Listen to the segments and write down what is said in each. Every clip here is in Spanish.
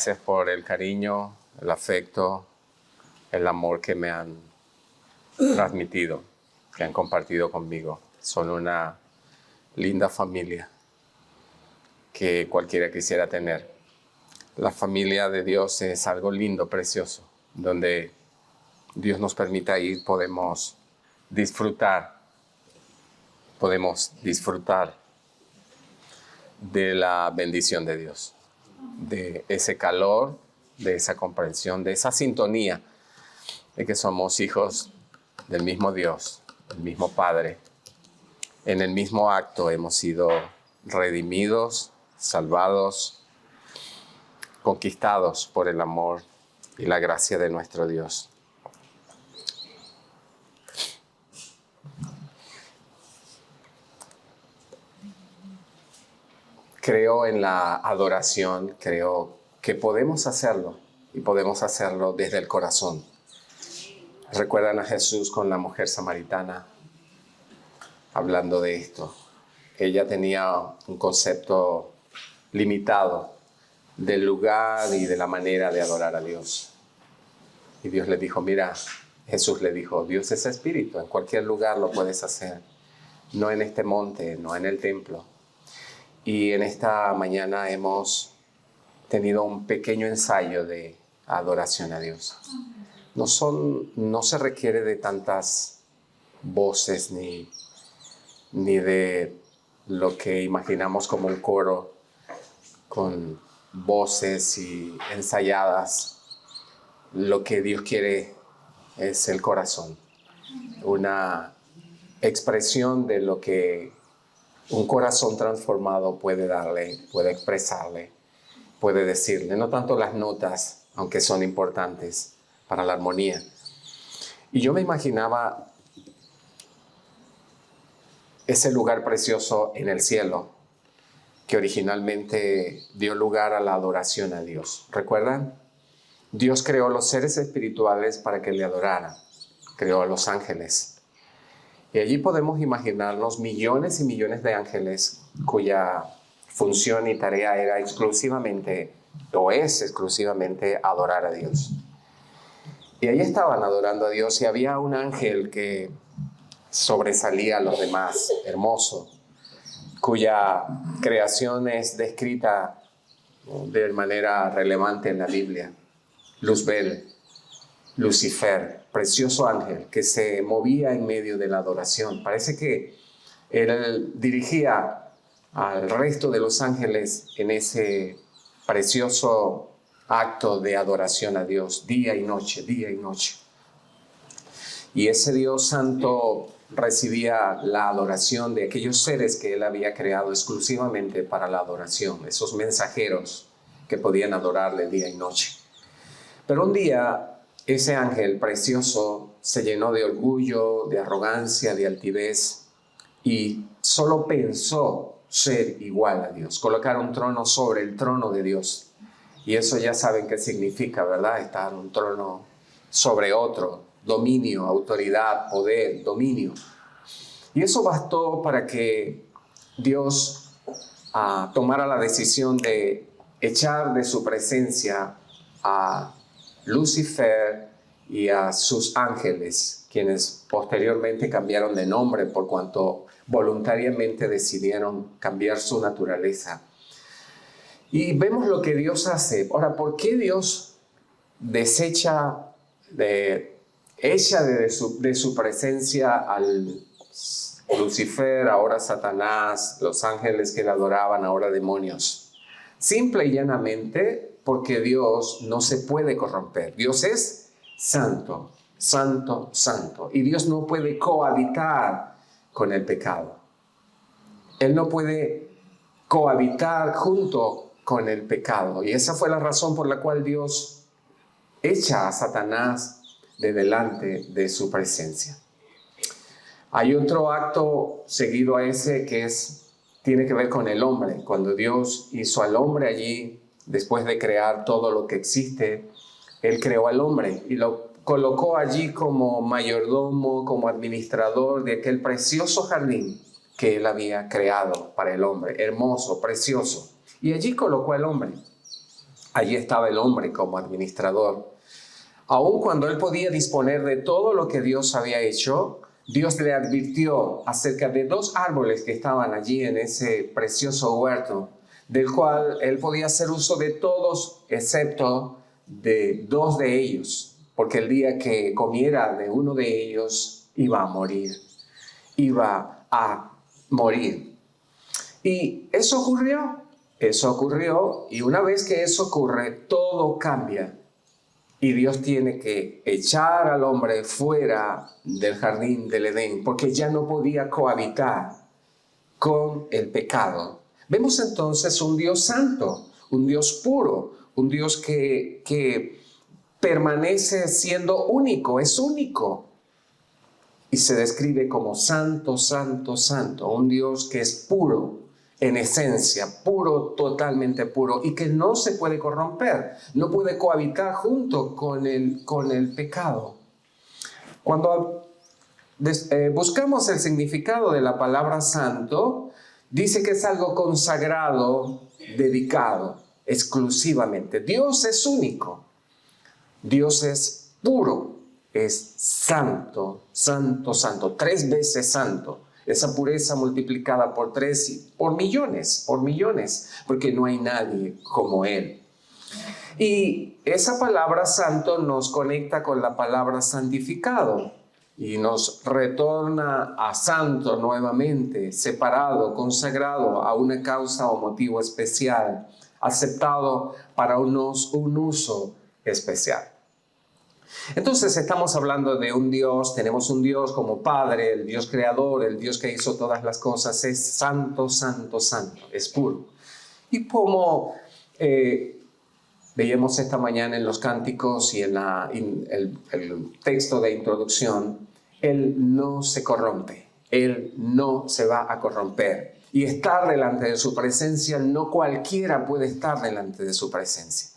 Gracias por el cariño, el afecto, el amor que me han transmitido, que han compartido conmigo. Son una linda familia que cualquiera quisiera tener. La familia de Dios es algo lindo, precioso, donde Dios nos permita ir, podemos disfrutar de la bendición de Dios, de ese calor, de esa comprensión, de esa sintonía, de que somos hijos del mismo Dios, del mismo Padre. En el mismo acto hemos sido redimidos, salvados, conquistados por el amor y la gracia de nuestro Dios. Creo en la adoración, creo que podemos hacerlo y podemos hacerlo desde el corazón. ¿Recuerdan a Jesús con la mujer samaritana hablando de esto? Ella tenía un concepto limitado del lugar y de la manera de adorar a Dios. Y Dios le dijo, mira, Jesús le dijo, Dios es espíritu, en cualquier lugar lo puedes hacer, no en este monte, no en el templo. Y en esta mañana hemos tenido un pequeño ensayo de adoración a Dios. No se requiere de tantas voces ni de lo que imaginamos como un coro con voces y ensayadas. Lo que Dios quiere es el corazón, una expresión de lo que un corazón transformado puede darle, puede expresarle, puede decirle, no tanto las notas, aunque son importantes para la armonía. Y yo me imaginaba ese lugar precioso en el cielo que originalmente dio lugar a la adoración a Dios. ¿Recuerdan? Dios creó los seres espirituales para que le adoraran. Creó a los ángeles. Y allí podemos imaginarnos millones y millones de ángeles cuya función y tarea era exclusivamente, o es exclusivamente, adorar a Dios. Y allí estaban adorando a Dios y había un ángel que sobresalía a los demás, hermoso, cuya creación es descrita de manera relevante en la Biblia. Luzbel, Lucifer, precioso ángel que se movía en medio de la adoración. Parece que él dirigía al resto de los ángeles en ese precioso acto de adoración a Dios, día y noche, día y noche. Y ese Dios santo recibía la adoración de aquellos seres que él había creado exclusivamente para la adoración, esos mensajeros que podían adorarle día y noche. Pero un día ese ángel precioso se llenó de orgullo, de arrogancia, de altivez y solo pensó ser igual a Dios, colocar un trono sobre el trono de Dios. Y eso ya saben qué significa, ¿verdad? Estar un trono sobre otro, dominio, autoridad, poder, dominio. Y eso bastó para que Dios tomara la decisión de echar de su presencia a Lucifer y a sus ángeles, quienes posteriormente cambiaron de nombre por cuanto voluntariamente decidieron cambiar su naturaleza. Y vemos lo que Dios hace. Ahora, ¿por qué Dios echa de su presencia al Lucifer, ahora Satanás, los ángeles que le adoraban, ahora demonios? Simple y llanamente porque Dios no se puede corromper. Dios es santo, santo, santo. Y Dios no puede cohabitar con el pecado. Él no puede cohabitar junto con el pecado. Y esa fue la razón por la cual Dios echa a Satanás de delante de su presencia. Hay otro acto seguido a ese que tiene que ver con el hombre. Cuando Dios hizo al hombre allí, después de crear todo lo que existe, Él creó al hombre y lo colocó allí como mayordomo, como administrador de aquel precioso jardín que Él había creado para el hombre, hermoso, precioso. Y allí colocó al hombre. Allí estaba el hombre como administrador. Aun cuando él podía disponer de todo lo que Dios había hecho, Dios le advirtió acerca de 2 árboles que estaban allí en ese precioso huerto, del cual él podía hacer uso de todos excepto de 2 de ellos, porque el día que comiera de uno de ellos iba a morir. Iba a morir. Y eso ocurrió, y una vez que eso ocurre, todo cambia. Y Dios tiene que echar al hombre fuera del jardín del Edén, porque ya no podía cohabitar con el pecado. Vemos entonces un Dios santo, un Dios puro, un Dios que permanece siendo único, es único. Y se describe como santo, santo, santo, un Dios que es puro en esencia, puro, totalmente puro, y que no se puede corromper, no puede cohabitar junto con el pecado. Cuando buscamos el significado de la palabra santo, dice que es algo consagrado, dedicado exclusivamente. Dios es único, Dios es puro, es santo, santo, santo, 3 veces santo. Esa pureza multiplicada por 3 y por millones, porque no hay nadie como Él. Y esa palabra santo nos conecta con la palabra santificado y nos retorna a santo nuevamente, separado, consagrado a una causa o motivo especial, aceptado para un uso especial. Entonces estamos hablando de un Dios, tenemos un Dios como Padre, el Dios creador, el Dios que hizo todas las cosas, es santo, santo, santo, es puro. Y como veíamos esta mañana en los cánticos y en el texto de introducción, Él no se corrompe, Él no se va a corromper. Y estar delante de su presencia, no cualquiera puede estar delante de su presencia.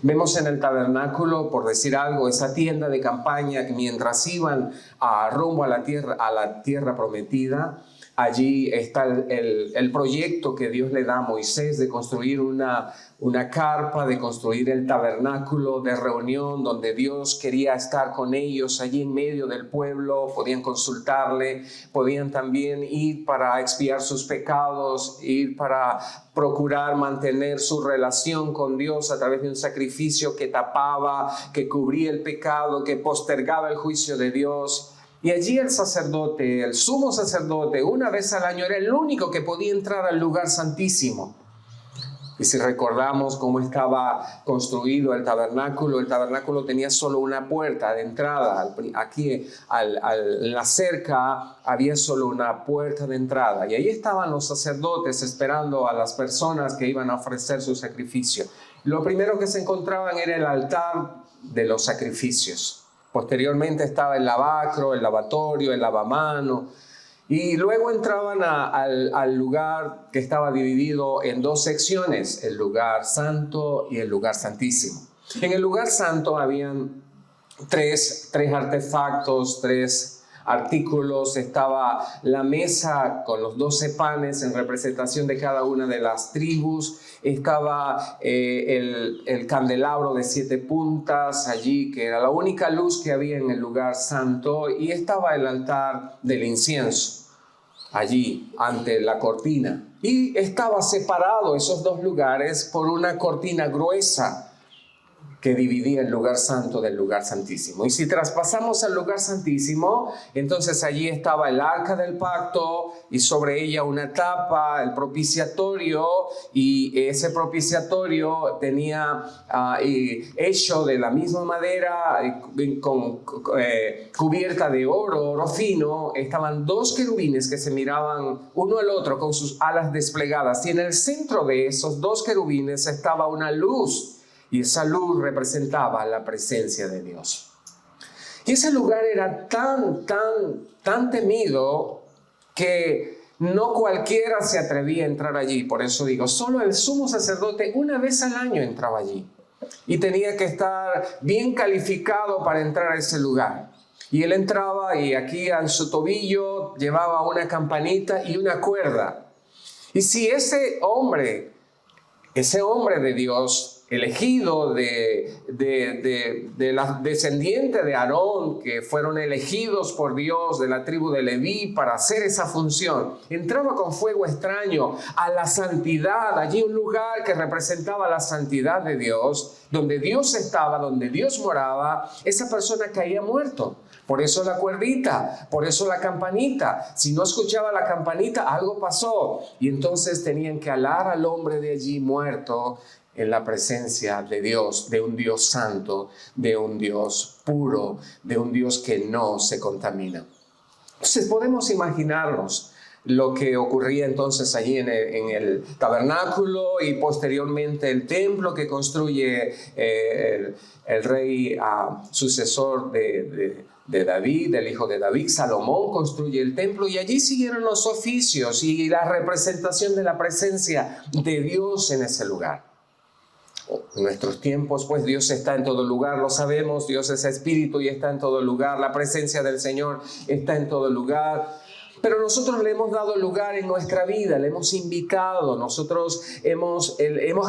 Vemos en el tabernáculo, por decir algo, esa tienda de campaña que mientras iban rumbo a la tierra prometida, allí está el proyecto que Dios le da a Moisés de construir una carpa, de construir el tabernáculo de reunión donde Dios quería estar con ellos allí en medio del pueblo. Podían consultarle, podían también ir para expiar sus pecados, ir para procurar mantener su relación con Dios a través de un sacrificio que tapaba, que cubría el pecado, que postergaba el juicio de Dios. Y allí el sacerdote, el sumo sacerdote, una vez al año era el único que podía entrar al lugar santísimo. Y si recordamos cómo estaba construido el tabernáculo tenía solo una puerta de entrada. Aquí en la cerca había solo una puerta de entrada. Y ahí estaban los sacerdotes esperando a las personas que iban a ofrecer su sacrificio. Lo primero que se encontraban era el altar de los sacrificios. Posteriormente estaba el lavacro, el lavatorio, el lavamano. Y luego entraban al lugar que estaba dividido en 2 secciones, el lugar santo y el lugar santísimo. En el lugar santo habían tres artefactos, 3 artículos. Estaba la mesa con los 12 panes en representación de cada una de las tribus. Estaba el candelabro de 7 puntas allí, que era la única luz que había en el lugar santo, y estaba el altar del incienso allí ante la cortina. Y estaba separado esos 2 lugares por una cortina gruesa que dividía el lugar santo del lugar santísimo. Y si traspasamos al lugar santísimo, entonces allí estaba el arca del pacto y sobre ella una tapa, el propiciatorio, y ese propiciatorio tenía hecho de la misma madera, cubierta de oro fino. Estaban 2 querubines que se miraban uno al otro con sus alas desplegadas, y en el centro de esos 2 querubines estaba una luz. Y esa luz representaba la presencia de Dios. Y ese lugar era tan temido que no cualquiera se atrevía a entrar allí. Por eso digo, solo el sumo sacerdote una vez al año entraba allí. Y tenía que estar bien calificado para entrar a ese lugar. Y él entraba y aquí en su tobillo llevaba una campanita y una cuerda. Y si ese hombre de Dios elegido de la descendiente de Aarón, que fueron elegidos por Dios de la tribu de Leví para hacer esa función, entraba con fuego extraño a la santidad, allí un lugar que representaba la santidad de Dios, donde Dios estaba, donde Dios moraba, esa persona caía muerto. Por eso la cuerdita, por eso la campanita. Si no escuchaba la campanita, algo pasó. Y entonces tenían que alar al hombre de allí muerto en la presencia de Dios, de un Dios santo, de un Dios puro, de un Dios que no se contamina. Entonces podemos imaginarnos lo que ocurría entonces allí en el tabernáculo y posteriormente el templo que construye el rey sucesor de David, el hijo de David, Salomón, construye el templo y allí siguieron los oficios y la representación de la presencia de Dios en ese lugar. En nuestros tiempos, pues Dios está en todo lugar, lo sabemos, Dios es espíritu y está en todo lugar, la presencia del Señor está en todo lugar. Pero nosotros le hemos dado lugar en nuestra vida, le hemos invitado, nosotros hemos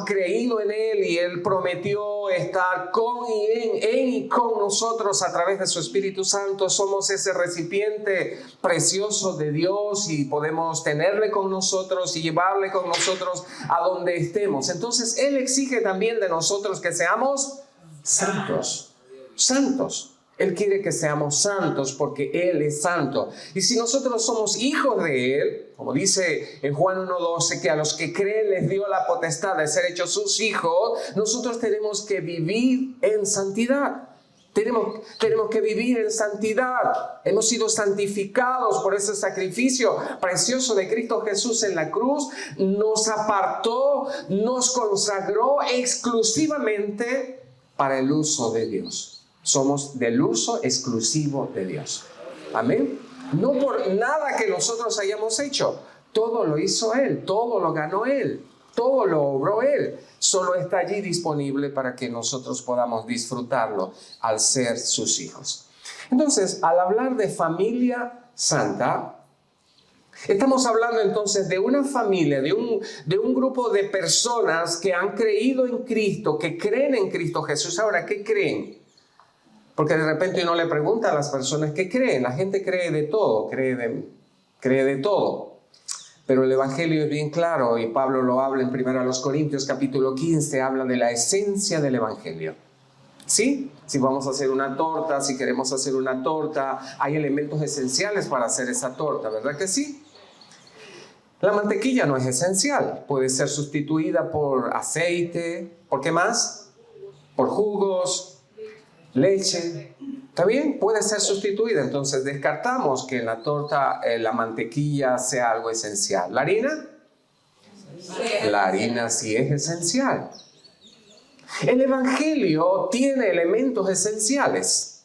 creído en Él y Él prometió estar con y en y con nosotros a través de su Espíritu Santo. Somos ese recipiente precioso de Dios y podemos tenerle con nosotros y llevarle con nosotros a donde estemos. Entonces Él exige también de nosotros que seamos santos, santos. Él quiere que seamos santos porque Él es santo. Y si nosotros somos hijos de Él, como dice en Juan 1:12, que a los que creen les dio la potestad de ser hechos sus hijos, nosotros tenemos que vivir en santidad. Tenemos que vivir en santidad. Hemos sido santificados por ese sacrificio precioso de Cristo Jesús en la cruz. Nos apartó, nos consagró exclusivamente para el uso de Dios. Somos del uso exclusivo de Dios. Amén. No por nada que nosotros hayamos hecho. Todo lo hizo Él, todo lo ganó Él, todo lo obró Él. Solo está allí disponible para que nosotros podamos disfrutarlo al ser sus hijos. Entonces, al hablar de familia santa, estamos hablando entonces de una familia, de un grupo de personas que han creído en Cristo, que creen en Cristo Jesús. Ahora, ¿qué creen? Porque de repente uno le pregunta a las personas qué creen. La gente cree de todo, cree de todo. Pero el Evangelio es bien claro y Pablo lo habla en 1 Corintios capítulo 15, habla de la esencia del Evangelio. ¿Sí? Si vamos a hacer una torta, si queremos hacer una torta, hay elementos esenciales para hacer esa torta, ¿verdad que sí? La mantequilla no es esencial, puede ser sustituida por aceite, ¿por qué más? Por jugos, leche, ¿está bien? Puede ser sustituida, entonces descartamos que en la torta la mantequilla sea algo esencial. ¿La harina? La harina sí es esencial. El Evangelio tiene elementos esenciales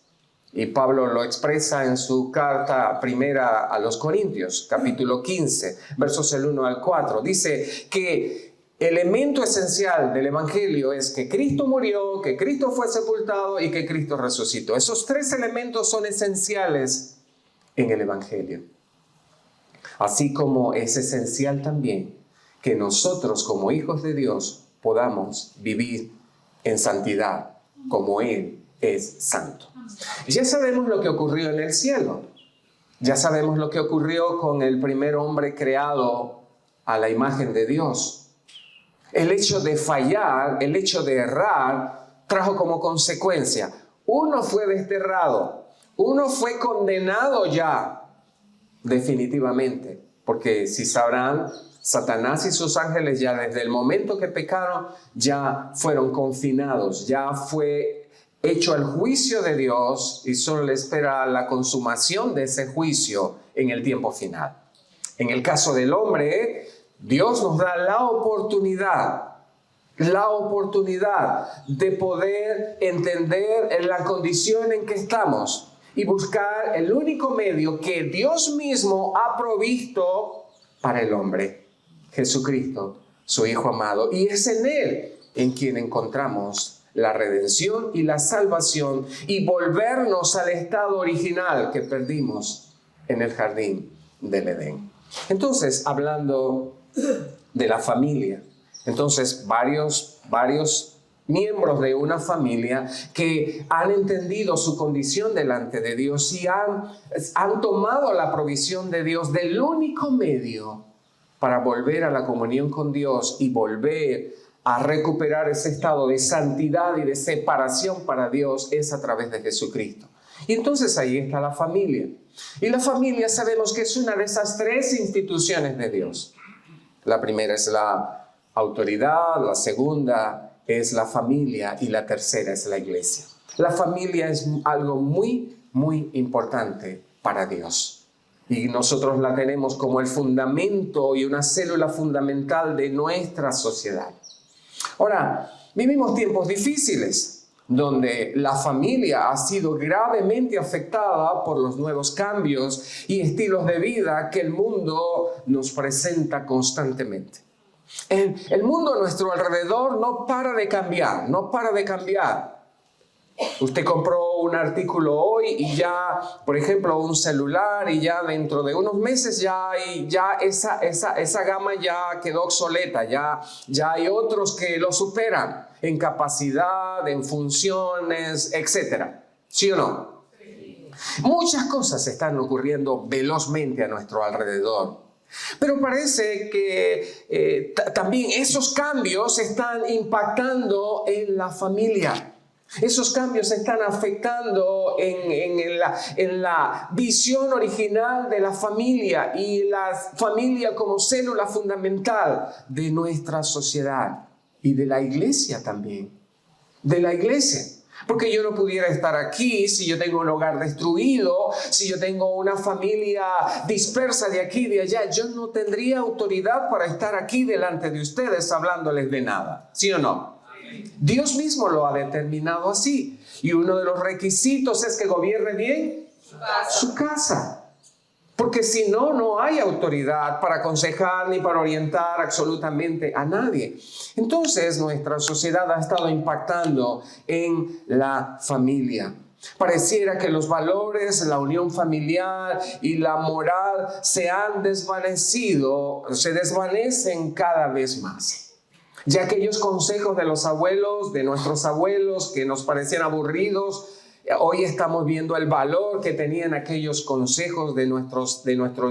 y Pablo lo expresa en su carta primera a los Corintios, capítulo 15, versos del 1 al 4. Dice que elemento esencial del Evangelio es que Cristo murió, que Cristo fue sepultado y que Cristo resucitó. Esos tres elementos son esenciales en el Evangelio. Así como es esencial también que nosotros como hijos de Dios podamos vivir en santidad como Él es santo. Ya sabemos lo que ocurrió en el cielo. Ya sabemos lo que ocurrió con el primer hombre creado a la imagen de Dios. El hecho de fallar, el hecho de errar, trajo como consecuencia: uno fue desterrado, uno fue condenado ya, definitivamente. Porque si sabrán, Satanás y sus ángeles ya desde el momento que pecaron, ya fueron confinados, ya fue hecho el juicio de Dios y solo le espera la consumación de ese juicio en el tiempo final. En el caso del hombre, Dios nos da la oportunidad de poder entender la condición en que estamos y buscar el único medio que Dios mismo ha provisto para el hombre, Jesucristo, su Hijo amado. Y es en Él en quien encontramos la redención y la salvación y volvernos al estado original que perdimos en el jardín del Edén. Entonces, hablando de la familia, entonces varios miembros de una familia que han entendido su condición delante de Dios y han tomado la provisión de Dios del único medio para volver a la comunión con Dios y volver a recuperar ese estado de santidad y de separación para Dios es a través de Jesucristo. Y entonces ahí está la familia. Y la familia sabemos que es una de esas tres instituciones de Dios. La primera es la autoridad, la segunda es la familia y la tercera es la iglesia. La familia es algo muy, muy importante para Dios. Y nosotros la tenemos como el fundamento y una célula fundamental de nuestra sociedad. Ahora, vivimos tiempos difíciles, donde la familia ha sido gravemente afectada por los nuevos cambios y estilos de vida que el mundo nos presenta constantemente. El mundo a nuestro alrededor no para de cambiar, no para de cambiar. Usted compró un artículo hoy y ya, por ejemplo, un celular y ya dentro de unos meses ya esa gama ya quedó obsoleta, ya hay otros que lo superan en capacidad, en funciones, etc. ¿Sí o no? Sí. Muchas cosas están ocurriendo velozmente a nuestro alrededor. Pero parece que también esos cambios están impactando en la familia. Esos cambios están afectando en la visión original de la familia y la familia como célula fundamental de nuestra sociedad y de la iglesia también. De la iglesia. Porque yo no pudiera estar aquí si yo tengo un hogar destruido, si yo tengo una familia dispersa de aquí y de allá. Yo no tendría autoridad para estar aquí delante de ustedes hablándoles de nada. ¿Sí o no? Dios mismo lo ha determinado así. Y uno de los requisitos es que gobierne bien su casa. Porque si no, no hay autoridad para aconsejar ni para orientar absolutamente a nadie. Entonces, nuestra sociedad ha estado impactando en la familia. Pareciera que los valores, la unión familiar y la moral se han desvanecido, se desvanecen cada vez más. Ya aquellos consejos de los abuelos, de nuestros abuelos, que nos parecían aburridos, hoy estamos viendo el valor que tenían aquellos consejos de nuestros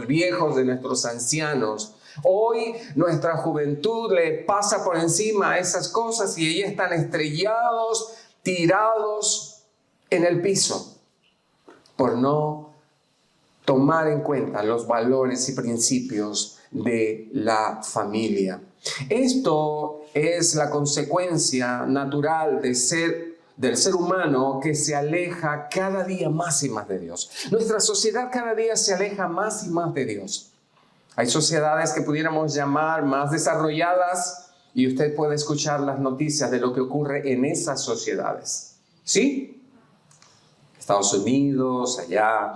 viejos, de nuestros ancianos. Hoy nuestra juventud le pasa por encima a esas cosas y ellos están estrellados, tirados en el piso por no tomar en cuenta los valores y principios de la familia. Esto es la consecuencia natural del ser humano que se aleja cada día más y más de Dios. Nuestra sociedad cada día se aleja más y más de Dios. Hay sociedades que pudiéramos llamar más desarrolladas y usted puede escuchar las noticias de lo que ocurre en esas sociedades. ¿Sí? Estados Unidos, allá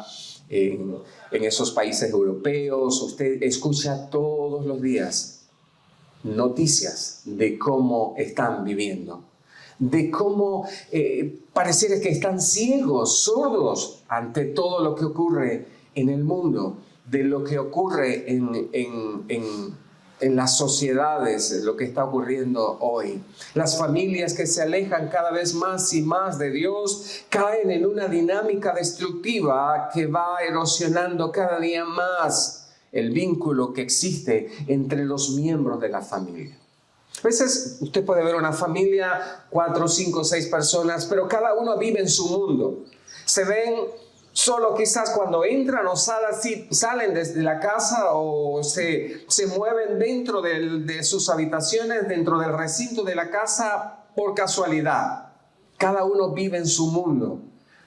en esos países europeos, usted escucha todos los días noticias de cómo están viviendo, de cómo pareciera que están ciegos, sordos ante todo lo que ocurre en el mundo, de lo que ocurre en las sociedades, lo que está ocurriendo hoy. Las familias que se alejan cada vez más y más de Dios caen en una dinámica destructiva que va erosionando cada día más el vínculo que existe entre los miembros de la familia. A veces usted puede ver una familia, 4, 5, 6 personas, pero cada uno vive en su mundo. Se ven solo quizás cuando entran o salen desde la casa o se mueven dentro de sus habitaciones, dentro del recinto de la casa por casualidad. Cada uno vive en su mundo.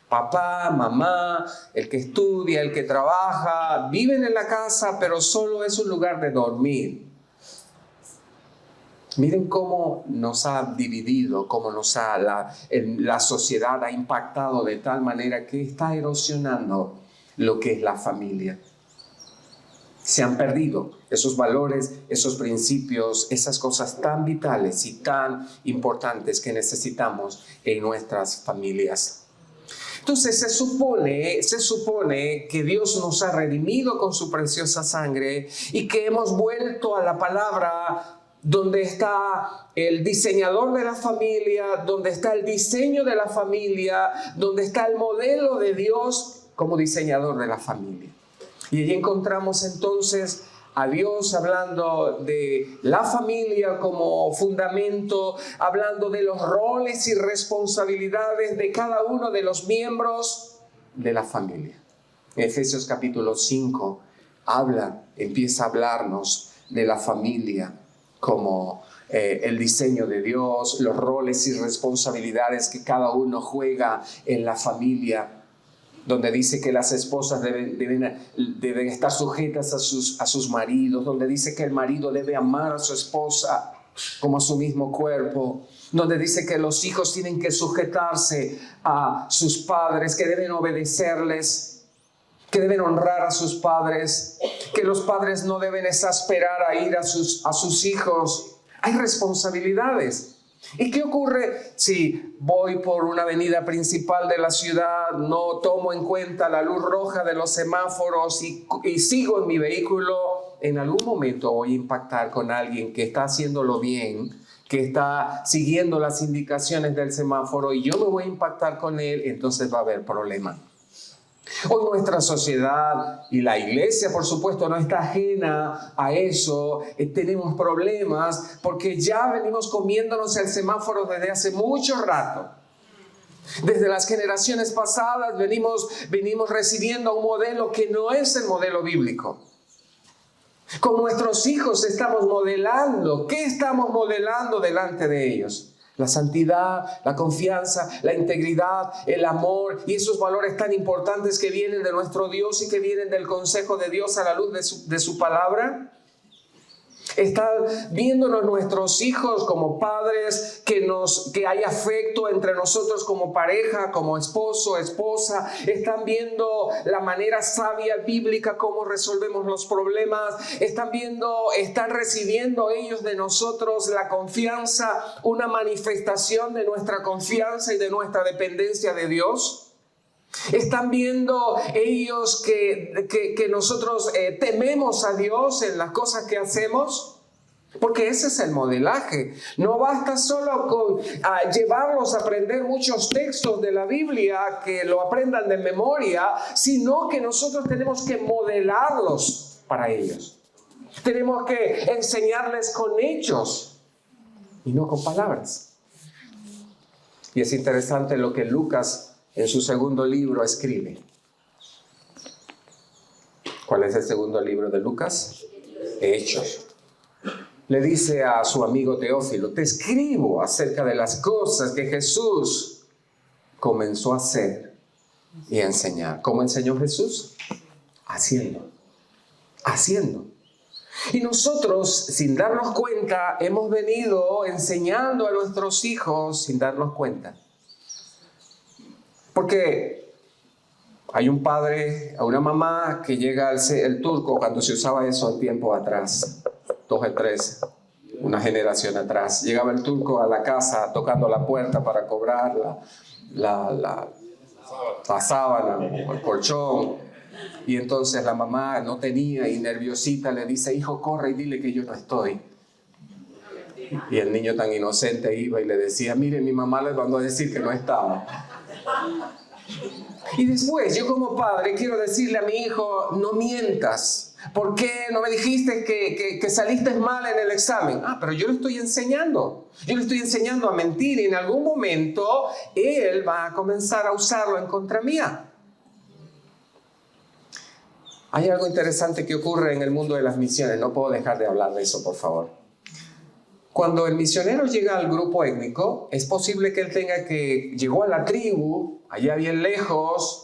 Papá, mamá, el que estudia, el que trabaja, viven en la casa, pero solo es un lugar de dormir. Miren cómo nos ha dividido, cómo la sociedad ha impactado de tal manera que está erosionando lo que es la familia. Se han perdido esos valores, esos principios, esas cosas tan vitales y tan importantes que necesitamos en nuestras familias. Entonces se supone que Dios nos ha redimido con su preciosa sangre y que hemos vuelto a la palabra donde está el diseñador de la familia, donde está el diseño de la familia, donde está el modelo de Dios como diseñador de la familia. Y allí encontramos entonces a Dios hablando de la familia como fundamento, hablando de los roles y responsabilidades de cada uno de los miembros de la familia. En Efesios capítulo 5 empieza a hablarnos de la familia como el diseño de Dios, los roles y responsabilidades que cada uno juega en la familia, donde dice que las esposas deben estar sujetas a sus maridos, donde dice que el marido debe amar a su esposa como a su mismo cuerpo, donde dice que los hijos tienen que sujetarse a sus padres, que deben obedecerles, que deben honrar a sus padres, que los padres no deben exasperar a ir a sus hijos. Hay responsabilidades. ¿Y qué ocurre si voy por una avenida principal de la ciudad, no tomo en cuenta la luz roja de los semáforos y sigo en mi vehículo? En algún momento voy a impactar con alguien que está haciéndolo bien, que está siguiendo las indicaciones del semáforo, y yo me voy a impactar con él, entonces va a haber problema. Hoy nuestra sociedad y la iglesia, por supuesto, no está ajena a eso. Tenemos problemas porque ya venimos comiéndonos el semáforo desde hace mucho rato. Desde las generaciones pasadas venimos recibiendo un modelo que no es el modelo bíblico. Con nuestros hijos estamos modelando. ¿Qué estamos modelando delante de ellos? La santidad, la confianza, la integridad, el amor y esos valores tan importantes que vienen de nuestro Dios y que vienen del consejo de Dios a la luz de su palabra. Están viéndonos nuestros hijos como padres, que hay afecto entre nosotros como pareja, como esposo, esposa. Están viendo la manera sabia bíblica, cómo resolvemos los problemas. Están recibiendo ellos de nosotros la confianza, una manifestación de nuestra confianza y de nuestra dependencia de Dios. Están viendo ellos que nosotros tememos a Dios en las cosas que hacemos, porque ese es el modelaje. No basta solo con llevarlos a aprender muchos textos de la Biblia, que lo aprendan de memoria, sino que nosotros tenemos que modelarlos para ellos. Tenemos que enseñarles con hechos y no con palabras. Y es interesante lo que Lucas en su segundo libro escribe. ¿Cuál es el segundo libro de Lucas? Hechos. Le dice a su amigo Teófilo: te escribo acerca de las cosas que Jesús comenzó a hacer y a enseñar. ¿Cómo enseñó Jesús? Haciendo. Y nosotros, sin darnos cuenta, hemos venido enseñando a nuestros hijos sin darnos cuenta. Porque hay un padre, a una mamá que llega el turco, cuando se usaba eso el tiempo atrás, 2 o 3, una generación atrás, llegaba el turco a la casa tocando la puerta para cobrar la sábana o el colchón, y entonces la mamá no tenía y nerviosita le dice: hijo, corre y dile que yo no estoy. Y el niño tan inocente iba y le decía: mire, mi mamá les mandó a decir que no estaba. Y después yo como padre quiero decirle a mi hijo: no mientas. ¿Por qué no me dijiste que saliste mal en el examen? Pero yo le estoy enseñando. Yo le estoy enseñando a mentir, y en algún momento él va a comenzar a usarlo en contra mía. Hay algo interesante que ocurre en el mundo de las misiones. No puedo dejar de hablar de eso, por favor. Cuando el misionero llega al grupo étnico, es posible que él llegó a la tribu, allá bien lejos,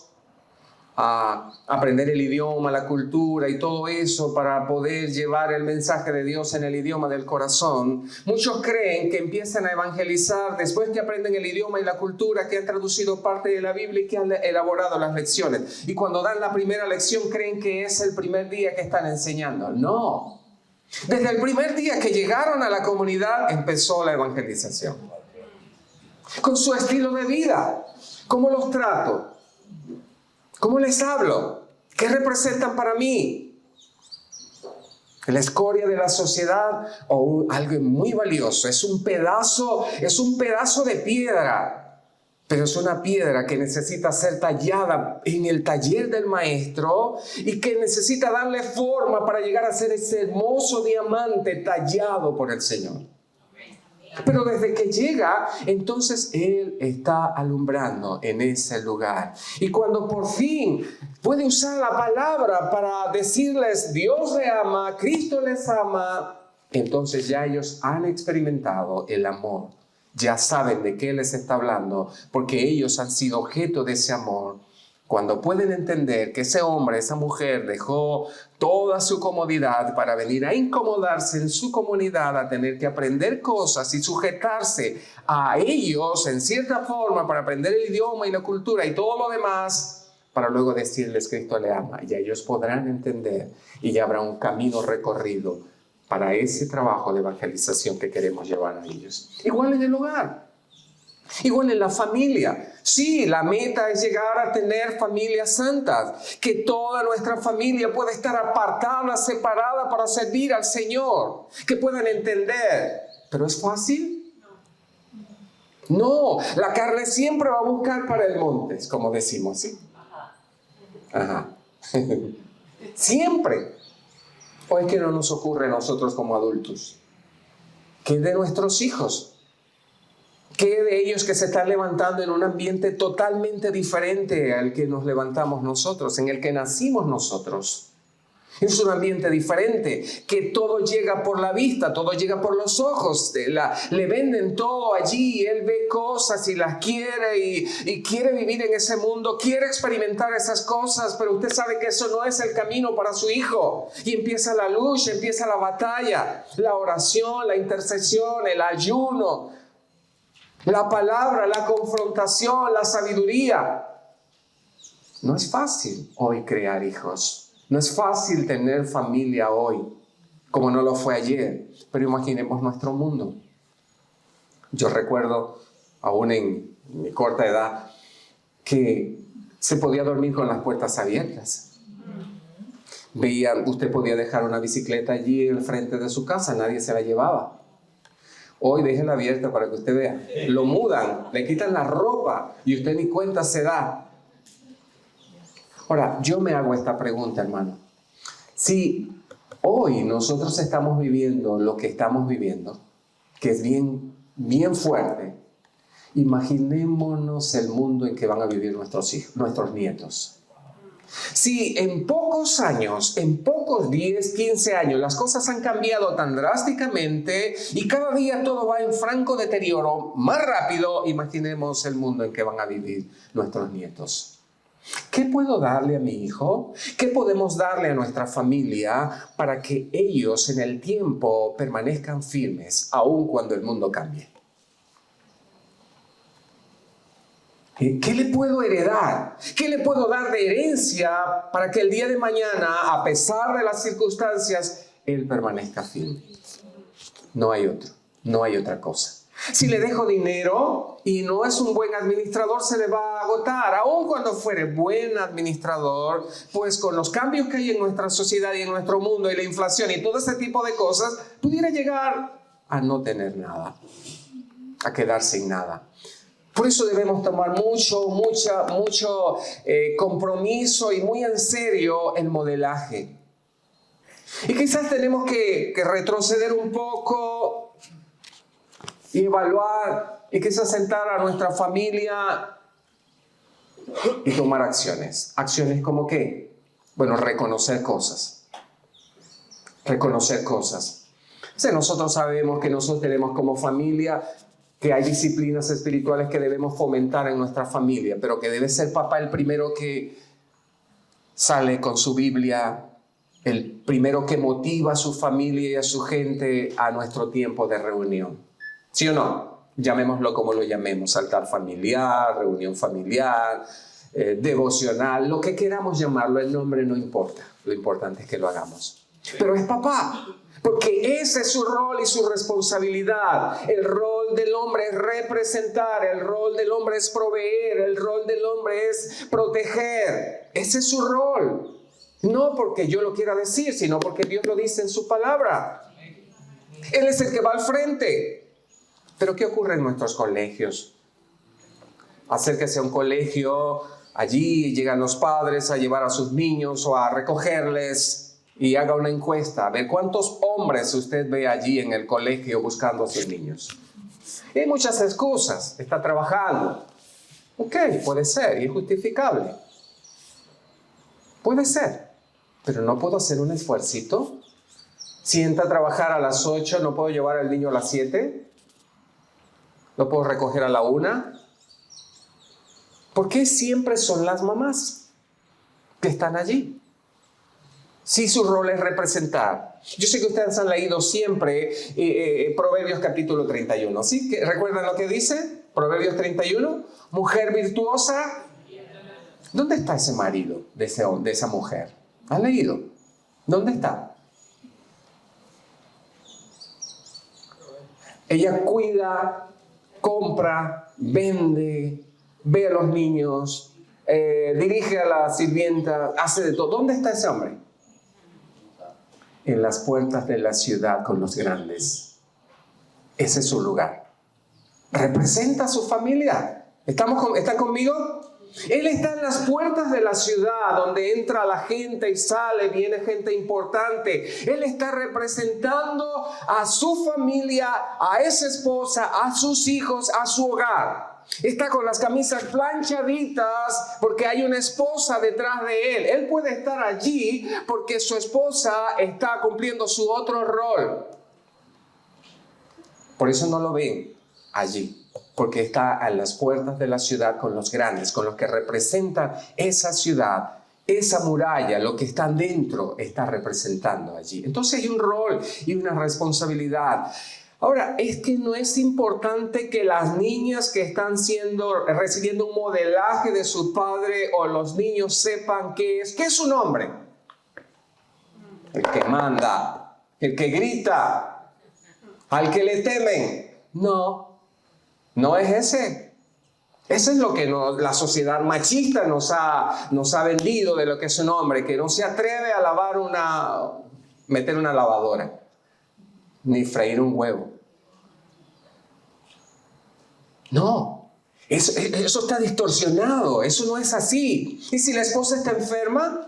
a aprender el idioma, la cultura y todo eso para poder llevar el mensaje de Dios en el idioma del corazón. Muchos creen que empiezan a evangelizar después que aprenden el idioma y la cultura, que han traducido parte de la Biblia y que han elaborado las lecciones. Y cuando dan la primera lección creen que es el primer día que están enseñando. No. Desde el primer día que llegaron a la comunidad empezó la evangelización. Con su estilo de vida. ¿Cómo los trato? ¿Cómo les hablo? ¿Qué representan para mí? La escoria de la sociedad o algo muy valioso. Es un pedazo de piedra, pero es una piedra que necesita ser tallada en el taller del maestro y que necesita darle forma para llegar a ser ese hermoso diamante tallado por el Señor. Pero desde que llega, entonces Él está alumbrando en ese lugar. Y cuando por fin puede usar la palabra para decirles, Dios les ama, Cristo les ama, entonces ya ellos han experimentado el amor. Ya saben de qué les está hablando, porque ellos han sido objeto de ese amor. Cuando pueden entender que ese hombre, esa mujer dejó toda su comodidad para venir a incomodarse en su comunidad, a tener que aprender cosas y sujetarse a ellos en cierta forma para aprender el idioma y la cultura y todo lo demás, para luego decirles Cristo le ama. Y ellos podrán entender y ya habrá un camino recorrido para ese trabajo de evangelización que queremos llevar a ellos. Igual en el hogar. Igual en la familia. Sí, la meta es llegar a tener familias santas, que toda nuestra familia pueda estar apartada, separada para servir al Señor, que puedan entender. ¿Pero es fácil? No, la carne siempre va a buscar para el monte, como decimos, ¿sí? Ajá. Siempre. ¿O es que no nos ocurre a nosotros como adultos? ¿Qué de nuestros hijos? ¿Qué de ellos que se están levantando en un ambiente totalmente diferente al que nos levantamos nosotros, en el que nacimos nosotros? Es un ambiente diferente, que todo llega por la vista, todo llega por los ojos. Le venden todo allí, él ve cosas y las quiere y quiere vivir en ese mundo, quiere experimentar esas cosas, pero usted sabe que eso no es el camino para su hijo. Y empieza la lucha, empieza la batalla, la oración, la intercesión, el ayuno, la palabra, la confrontación, la sabiduría. No es fácil hoy crear hijos. No es fácil tener familia hoy, como no lo fue ayer. Pero imaginemos nuestro mundo. Yo recuerdo, aún en mi corta edad, que se podía dormir con las puertas abiertas. Usted podía dejar una bicicleta allí en el frente de su casa, nadie se la llevaba. Hoy déjela abierta para que usted vea. Lo mudan, le quitan la ropa y usted ni cuenta se da. Ahora, yo me hago esta pregunta, hermano. Si hoy nosotros estamos viviendo lo que estamos viviendo, que es bien, bien fuerte, imaginémonos el mundo en que van a vivir nuestros hijos, nuestros nietos. Si en pocos años, en pocos 10, 15 años, las cosas han cambiado tan drásticamente y cada día todo va en franco deterioro más rápido, imaginemos el mundo en que van a vivir nuestros nietos. ¿Qué puedo darle a mi hijo? ¿Qué podemos darle a nuestra familia para que ellos en el tiempo permanezcan firmes, aun cuando el mundo cambie? ¿Qué le puedo heredar? ¿Qué le puedo dar de herencia para que el día de mañana, a pesar de las circunstancias, él permanezca firme? No hay otro, no hay otra cosa. Si le dejo dinero y no es un buen administrador, se le va a agotar. Aun cuando fuere buen administrador, pues con los cambios que hay en nuestra sociedad y en nuestro mundo y la inflación y todo ese tipo de cosas, pudiera llegar a no tener nada, a quedar sin nada. Por eso debemos tomar mucho compromiso y muy en serio el modelaje. Y quizás tenemos que retroceder un poco y evaluar y quizás sentar a nuestra familia y tomar acciones. ¿Acciones como qué? Bueno, reconocer cosas. Reconocer cosas. O sea, nosotros sabemos que nosotros tenemos como familia que hay disciplinas espirituales que debemos fomentar en nuestra familia, pero que debe ser papá el primero que sale con su Biblia, el primero que motiva a su familia y a su gente a nuestro tiempo de reunión. ¿Sí o no? Llamémoslo como lo llamemos, altar familiar, reunión familiar, devocional, lo que queramos llamarlo, el nombre no importa, lo importante es que lo hagamos. Pero es papá, porque ese es su rol y su responsabilidad. El rol del hombre es representar, el rol del hombre es proveer, el rol del hombre es proteger. Ese es su rol. No porque yo lo quiera decir, sino porque Dios lo dice en su palabra. Él es el que va al frente. Pero ¿qué ocurre en nuestros colegios? Acérquese a un colegio, allí llegan los padres a llevar a sus niños o a recogerles y haga una encuesta. A ver cuántos hombres usted ve allí en el colegio buscando a sus niños. Y hay muchas excusas. Está trabajando. Ok, puede ser y es justificable. Puede ser. Pero no puedo hacer un esfuercito. Si entra a trabajar a las 8, ¿no puedo llevar al niño a las 7? ¿No puedo recoger a la 1? ¿Por qué siempre son las mamás que están allí? Si su rol es representar. Yo sé que ustedes han leído siempre Proverbios capítulo 31. ¿Sí? ¿Recuerdan lo que dice? Proverbios 31. Mujer virtuosa. ¿Dónde está ese marido de esa mujer? ¿Han leído? ¿Dónde está? Ella cuida, compra, vende, ve a los niños, dirige a la sirvienta, hace de todo. ¿Dónde está ese hombre? En las puertas de la ciudad con los grandes. Ese es su lugar. Representa a su familia. ¿Están conmigo? Él está en las puertas de la ciudad donde entra la gente y sale, viene gente importante. Él está representando a su familia, a esa esposa, a sus hijos, a su hogar. Está con las camisas planchaditas porque hay una esposa detrás de él. Él puede estar allí porque su esposa está cumpliendo su otro rol. Por eso no lo ven allí. Porque está a las puertas de la ciudad con los grandes, con los que representan esa ciudad, esa muralla, lo que está dentro está representando allí. Entonces hay un rol y una responsabilidad. Ahora, es que no es importante que las niñas que están recibiendo un modelaje de su padre o los niños sepan qué es su nombre. El que manda, el que grita, al que le temen. No es ese. Eso es lo que la sociedad machista nos ha vendido de lo que es un hombre, que no se atreve a meter una lavadora, ni freír un huevo. No, eso está distorsionado, eso no es así. ¿Y si la esposa está enferma?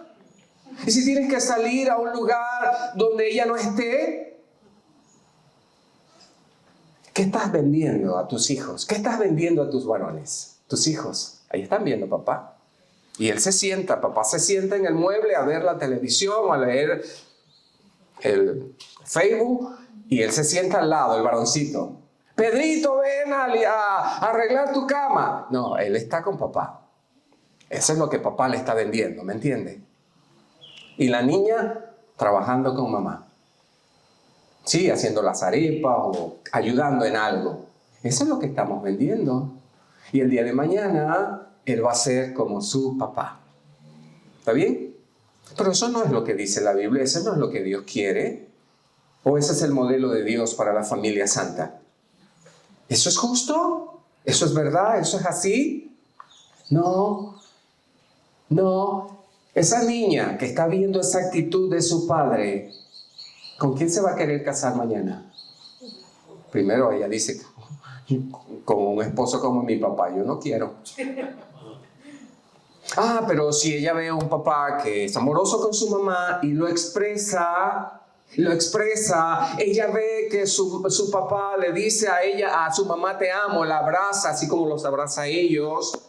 ¿Y si tienes que salir a un lugar donde ella no esté? ¿Qué estás vendiendo a tus hijos? ¿Qué estás vendiendo a tus varones? Tus hijos. Ahí están viendo papá. Y él papá se sienta en el mueble a ver la televisión, a leer el Facebook, y él se sienta al lado, el varoncito. Pedrito, ven a arreglar tu cama. No, él está con papá. Eso es lo que papá le está vendiendo, ¿me entiende? Y la niña trabajando con mamá. Sí, haciendo las arepas o ayudando en algo. Eso es lo que estamos vendiendo. Y el día de mañana, él va a ser como su papá. ¿Está bien? Pero eso no es lo que dice la Biblia, eso no es lo que Dios quiere. ¿O ese es el modelo de Dios para la familia santa? ¿Eso es justo? ¿Eso es verdad? ¿Eso es así? No. Esa niña que está viendo esa actitud de su padre, ¿con quién se va a querer casar mañana? Primero ella dice, con un esposo como mi papá, yo no quiero. Pero si ella ve a un papá que es amoroso con su mamá y lo expresa, ella ve que su papá le dice a su mamá te amo, la abraza así como los abraza a ellos.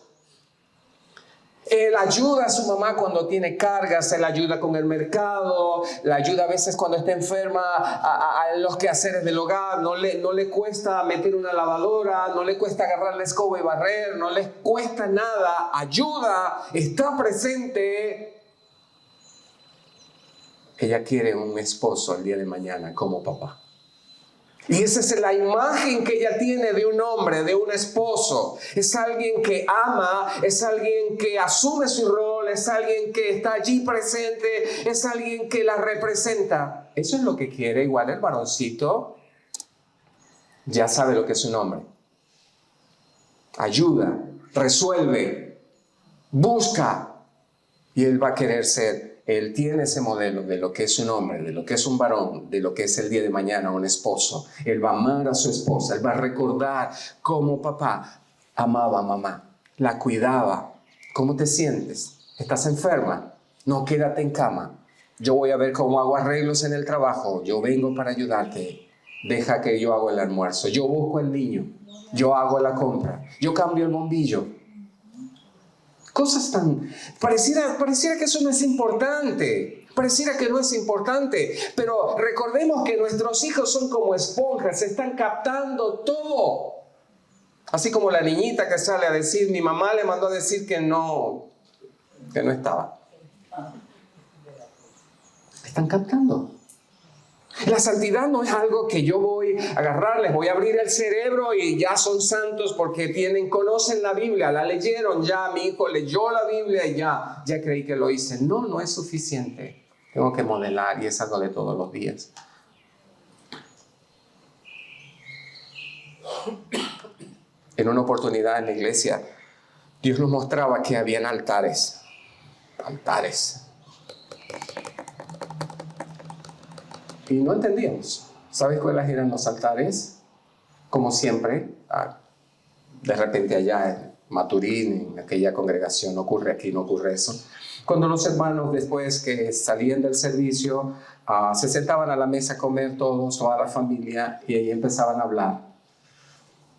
Él ayuda a su mamá cuando tiene cargas, él ayuda con el mercado, la ayuda a veces cuando está enferma a los quehaceres del hogar, no le cuesta meter una lavadora, no le cuesta agarrar la escoba y barrer, no le cuesta nada, ayuda, está presente. Ella quiere un esposo el día de mañana como papá. Y esa es la imagen que ella tiene de un hombre, de un esposo. Es alguien que ama, es alguien que asume su rol, es alguien que está allí presente, es alguien que la representa. Eso es lo que quiere. Igual el varoncito ya sabe lo que es un hombre. Ayuda, resuelve, busca. Y él va a querer ser él tiene ese modelo de lo que es un hombre, de lo que es un varón, de lo que es el día de mañana un esposo. Él va a amar a su esposa, él va a recordar cómo papá amaba a mamá, la cuidaba. ¿Cómo te sientes? ¿Estás enferma? No, quédate en cama. Yo voy a ver cómo hago arreglos en el trabajo. Yo vengo para ayudarte. Deja que yo hago el almuerzo. Yo busco al niño. Yo hago la compra. Yo cambio el bombillo. Cosas tan... Pareciera que eso no es importante. Pareciera que no es importante. Pero recordemos que nuestros hijos son como esponjas. Están captando todo. Así como la niñita que sale a decir, mi mamá le mandó a decir que no estaba. Están captando. La santidad no es algo que yo voy a agarrar, les voy a abrir el cerebro y ya son santos porque conocen la Biblia, la leyeron ya, mi hijo leyó la Biblia y ya creí que lo hice. No es suficiente. Tengo que modelar y es algo de todos los días. En una oportunidad en la iglesia, Dios nos mostraba que habían altares. Y no entendíamos. ¿Sabes cuáles eran los altares? Como siempre, de repente allá en Maturín, en aquella congregación, ocurre aquí, no ocurre eso. Cuando los hermanos, después que salían del servicio, se sentaban a la mesa a comer todos, toda la familia, y ahí empezaban a hablar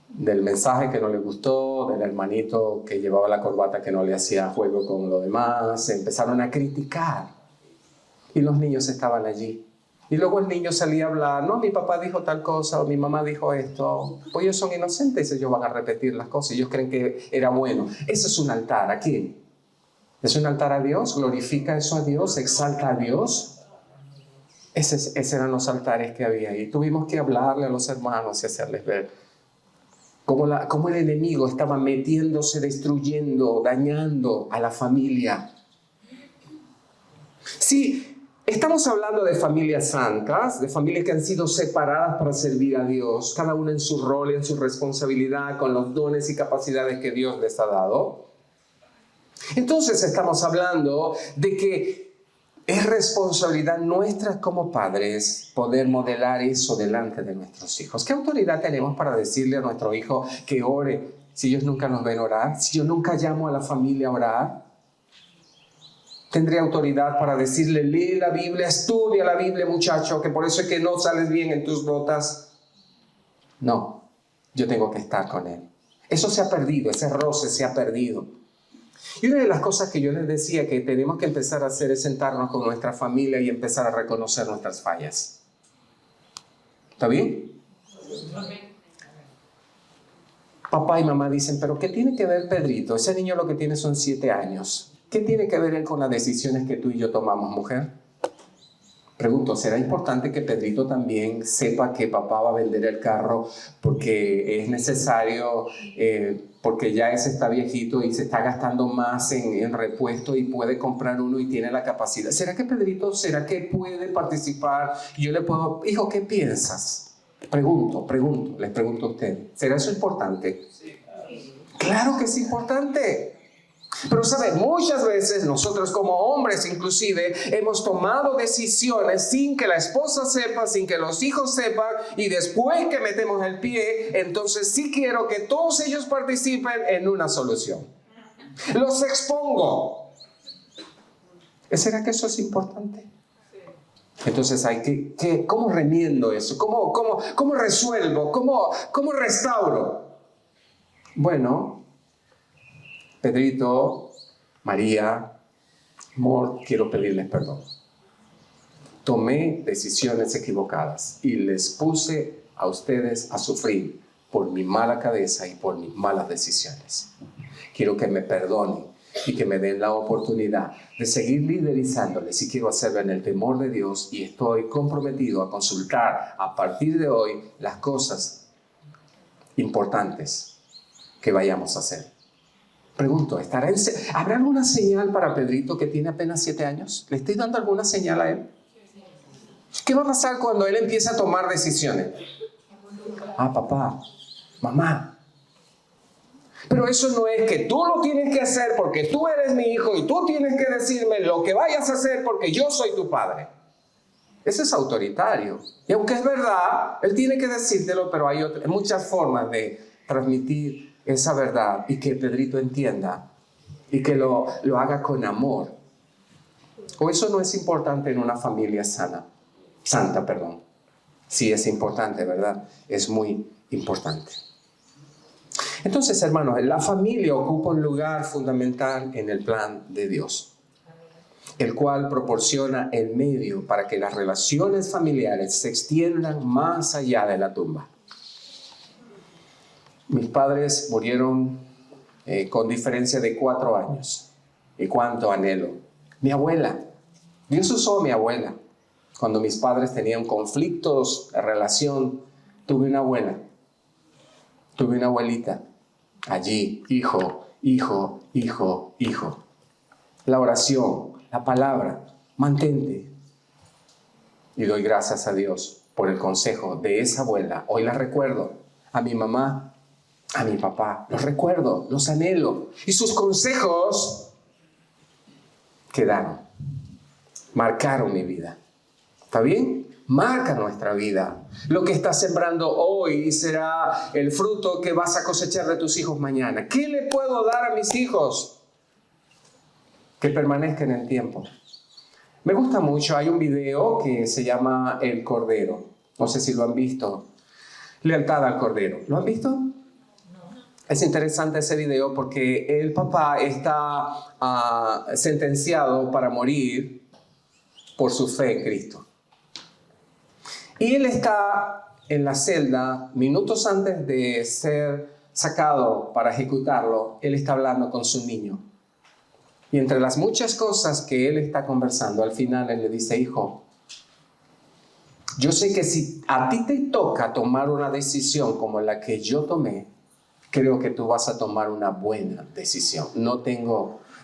del mensaje que no le gustó, del hermanito que llevaba la corbata que no le hacía juego con lo demás. Empezaron a criticar. Y los niños estaban allí. Y luego el niño salía a hablar, no, mi papá dijo tal cosa, o mi mamá dijo esto. Pues ellos son inocentes, ellos van a repetir las cosas, ellos creen que era bueno. Eso es un altar, ¿a quién? ¿Es un altar a Dios? ¿Glorifica eso a Dios? ¿Exalta a Dios? Esos eran los altares que había. Y tuvimos que hablarle a los hermanos y hacerles ver cómo el enemigo estaba metiéndose, destruyendo, dañando a la familia. Sí. Estamos hablando de familias santas, de familias que han sido separadas para servir a Dios, cada una en su rol y en su responsabilidad, con los dones y capacidades que Dios les ha dado. Entonces estamos hablando de que es responsabilidad nuestra como padres poder modelar eso delante de nuestros hijos. ¿Qué autoridad tenemos para decirle a nuestro hijo que ore si ellos nunca nos ven orar? Si yo nunca llamo a la familia a orar. ¿Tendría autoridad para decirle, lee la Biblia, estudia la Biblia, muchacho, que por eso es que no sales bien en tus notas? No, yo tengo que estar con él. Eso se ha perdido, ese roce se ha perdido. Y una de las cosas que yo les decía que tenemos que empezar a hacer es sentarnos con nuestra familia y empezar a reconocer nuestras fallas. ¿Está bien? Papá y mamá dicen, pero ¿qué tiene que ver Pedrito? Ese niño lo que tiene son 7 años. ¿Qué tiene que ver él con las decisiones que tú y yo tomamos, mujer? Pregunto, ¿será importante que Pedrito también sepa que papá va a vender el carro porque es necesario, porque ya ese está viejito y se está gastando más en repuesto y puede comprar uno y tiene la capacidad? ¿Será que Pedrito, puede participar? Y yo le puedo, hijo, ¿qué piensas? Les pregunto a usted, ¿será eso importante? Sí. Claro que es importante. Pero ¿sabe? Muchas veces nosotros como hombres inclusive hemos tomado decisiones sin que la esposa sepa, sin que los hijos sepan, y después que metemos el pie, entonces sí quiero que todos ellos participen en una solución. Los expongo. ¿Será que eso es importante? Entonces hay que ¿cómo remiendo eso? ¿Cómo resuelvo? ¿Cómo restauro? Bueno, Pedrito, María, amor, quiero pedirles perdón. Tomé decisiones equivocadas y les puse a ustedes a sufrir por mi mala cabeza y por mis malas decisiones. Quiero que me perdonen y que me den la oportunidad de seguir liderizándoles y quiero hacerlo en el temor de Dios y estoy comprometido a consultar a partir de hoy las cosas importantes que vayamos a hacer. Pregunto, ¿habrá alguna señal para Pedrito que tiene apenas 7 años? ¿Le estoy dando alguna señal a él? ¿Qué va a pasar cuando él empiece a tomar decisiones? Papá, mamá. Pero eso no es que tú lo tienes que hacer obedecer porque tú eres mi hijo y tú tienes que decirme lo que vayas a hacer porque yo soy tu padre. Ese es autoritario. Y aunque es verdad, él tiene que decírtelo, pero hay muchas formas de transmitir esa verdad y que Pedrito entienda y que lo haga con amor. O eso no es importante en una familia santa. Sí es importante, ¿verdad? Es muy importante. Entonces, hermanos, la familia ocupa un lugar fundamental en el plan de Dios, el cual proporciona el medio para que las relaciones familiares se extiendan más allá de la tumba. Mis padres murieron con diferencia de 4 años. ¿Y cuánto anhelo? Mi abuela. Dios usó a mi abuela. Cuando mis padres tenían conflictos de relación, tuve una abuela. Tuve una abuelita. Allí, hijo, hijo, hijo, hijo. La oración, la palabra, mantente. Y doy gracias a Dios por el consejo de esa abuela. Hoy la recuerdo. A mi mamá, a mi papá. Los recuerdo, los anhelo. Y sus consejos quedaron. Marcaron mi vida. ¿Está bien? Marca nuestra vida. Lo que estás sembrando hoy será el fruto que vas a cosechar de tus hijos mañana. ¿Qué le puedo dar a mis hijos? Que permanezca en el tiempo. Me gusta mucho, hay un video que se llama El Cordero. No sé si lo han visto. Lealtad al Cordero. ¿Lo han visto? No. Es interesante ese video porque el papá está sentenciado para morir por su fe en Cristo. Y él está en la celda, minutos antes de ser sacado para ejecutarlo, él está hablando con su niño. Y entre las muchas cosas que él está conversando, al final él le dice, hijo, yo sé que si a ti te toca tomar una decisión como la que yo tomé, creo que tú vas a tomar una buena decisión.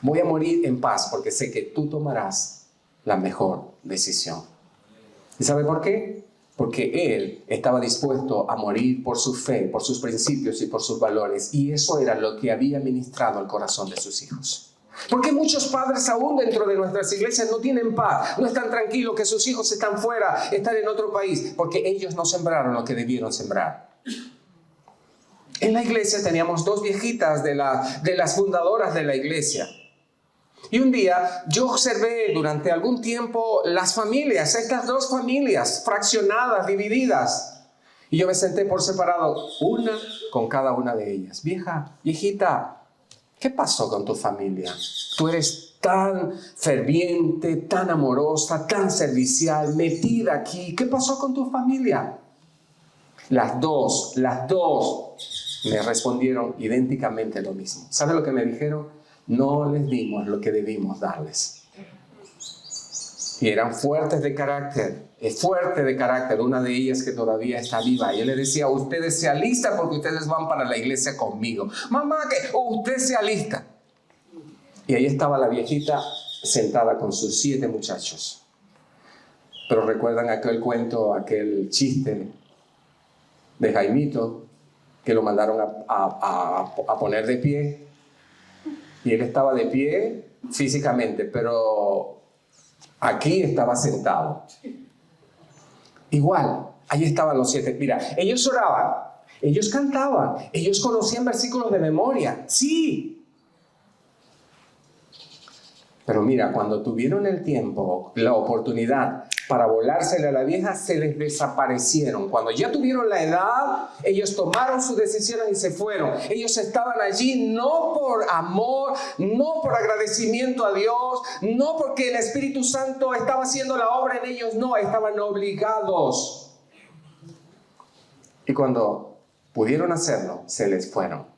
Voy a morir en paz porque sé que tú tomarás la mejor decisión. ¿Y sabe por qué? Porque él estaba dispuesto a morir por su fe, por sus principios y por sus valores. Y eso era lo que había ministrado al corazón de sus hijos. Porque muchos padres aún dentro de nuestras iglesias no tienen paz, no están tranquilos que sus hijos están fuera, están en otro país, porque ellos no sembraron lo que debieron sembrar. En la iglesia teníamos 2 viejitas de las fundadoras de la iglesia. Y un día yo observé durante algún tiempo las familias, estas 2 familias fraccionadas, divididas. Y yo me senté por separado, una con cada una de ellas. Viejita, ¿qué pasó con tu familia? Tú eres tan ferviente, tan amorosa, tan servicial, metida aquí. ¿Qué pasó con tu familia? Las dos me respondieron idénticamente lo mismo. ¿Sabe lo que me dijeron? No les dimos lo que debimos darles. Y eran fuertes de carácter, una de ellas que todavía está viva. Y yo le decía, ustedes se alistan porque ustedes van para la iglesia conmigo. Mamá, que usted se alista. Y ahí estaba la viejita sentada con sus 7 muchachos. Pero recuerdan aquel cuento, aquel chiste de Jaimito, que lo mandaron a poner de pie. Y él estaba de pie físicamente, pero aquí estaba sentado. Igual, ahí estaban los 7. Mira, ellos oraban, ellos cantaban, ellos conocían versículos de memoria. Sí. Pero mira, cuando tuvieron el tiempo, la oportunidad para volársele a la vieja, se les desaparecieron. Cuando ya tuvieron la edad, ellos tomaron sus decisiones y se fueron. Ellos estaban allí no por amor, no por agradecimiento a Dios, no porque el Espíritu Santo estaba haciendo la obra en ellos, no, estaban obligados. Y cuando pudieron hacerlo, se les fueron.